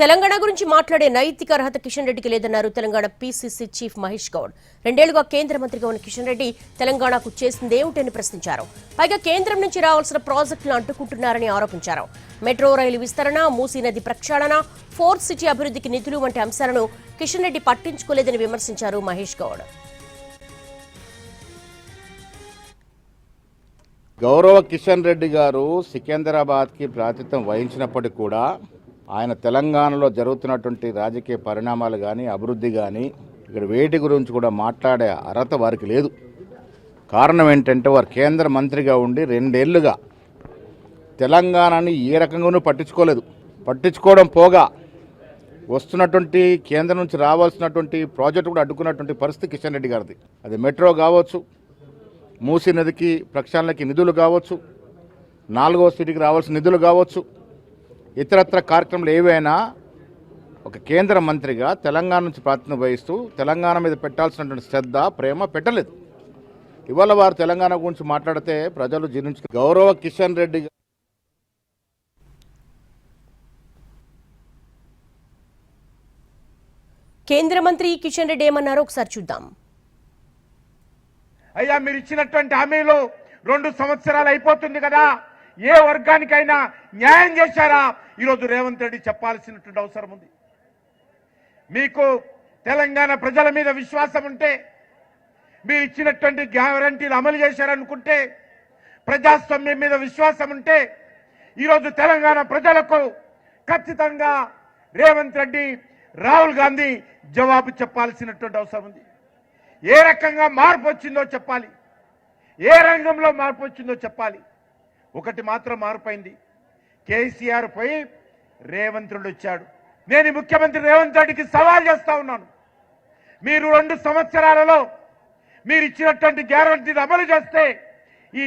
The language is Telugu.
తెలంగాణ గురించి మాట్లాడే నైతిక అర్హత కిషన్ రెడ్డికి లేదన్నారు తెలంగాణ పీసీసీ చీఫ్ మహేష్ గౌడ్. 2 ఏళ్లుగా కేంద్ర మంత్రిగా ఉన్న కిషన్ రెడ్డి తెలంగాణకు చేసిందేమిటని ప్రశ్నించారు. పైగా కేంద్రం నుంచి రావాల్సిన ప్రాజెక్టులను అడ్డుకుంటున్నారని ఆరోపించారు. మెట్రో రైలు విస్తరణ, మూసీ నది ప్రక్షాళన, ఫోర్త్ సిటీ అభివృద్ధికి నిధులు వంటి అంశాలను కిషన్ రెడ్డి పట్టించుకోలేదని విమర్శించారు మహేష్ గౌడ్. గౌరవ కిషన్ రెడ్డి గారు సికింద్రాబాద్కి ప్రాతినిధ్యం వహించినప్పటికీ కూడా ఆయన తెలంగాణలో జరుగుతున్నటువంటి రాజకీయ పరిణామాలు కానీ అభివృద్ధి కానీ ఇక్కడ వేటి గురించి కూడా మాట్లాడే అర్హత వారికి లేదు. కారణం ఏంటంటే వారు కేంద్ర మంత్రిగా ఉండి 2 ఏళ్లుగా తెలంగాణని ఏ రకంగానూ పట్టించుకోలేదు. పట్టించుకోవడం పోగా వస్తున్నటువంటి కేంద్రం నుంచి రావాల్సినటువంటి ప్రాజెక్టు కూడా అడ్డుకున్నటువంటి పరిస్థితి కిషన్ రెడ్డి గారిది. అది మెట్రో కావచ్చు, మూసీ నదికి ప్రక్షాళనకి నిధులు కావచ్చు, 4వ సిటీకి రావాల్సిన నిధులు కావచ్చు, ఇతరత్ర కార్యక్రమాలు ఏవైనా ఒక కేంద్ర మంత్రిగా తెలంగాణ నుంచి ప్రాతినిధ్యం వహిస్తూ తెలంగాణ మీద పెట్టాల్సినటువంటి శ్రద్ధ, ప్రేమ పెట్టలేదు. ఇవాళ వారు తెలంగాణ గురించి మాట్లాడితే ప్రజలు జీర్ణించు. గౌరవ కిషన్ రెడ్డి కేంద్ర మంత్రి కిషన్ రెడ్డి ఏమన్నారో ఒకసారి చూద్దాం. అయ్యా, మీరు ఇచ్చినటువంటి హామీలు 2 సంవత్సరాలు అయిపోతుంది కదా, ఏ వర్గానికైనా న్యాయం చేశారా? ఈరోజు రేవంత్ రెడ్డి చెప్పాల్సినటువంటి అవసరం ఉంది. మీకు తెలంగాణ ప్రజల మీద విశ్వాసం ఉంటే, మీరు ఇచ్చినటువంటి గ్యారంటీలు అమలు చేశారనుకుంటే, ప్రజాస్వామ్యం మీద విశ్వాసం ఉంటే, ఈరోజు తెలంగాణ ప్రజలకు ఖచ్చితంగా రేవంత్ రెడ్డి, రాహుల్ గాంధీ జవాబు చెప్పాల్సినటువంటి అవసరం ఉంది. ఏ రకంగా మార్పు వచ్చిందో చెప్పాలి, ఏ రంగంలో మార్పు వచ్చిందో చెప్పాలి. ఒకటి మాత్రం మార్పైంది, కేసీఆర్ పోయి రేవంత్ రెడ్డి వచ్చాడు. నేను ముఖ్యమంత్రి రేవంత్ రెడ్డికి సవాల్ చేస్తా ఉన్నాను. మీరు 2 సంవత్సరాలలో మీరు ఇచ్చినటువంటి గ్యారంటీని అమలు చేస్తే ఈ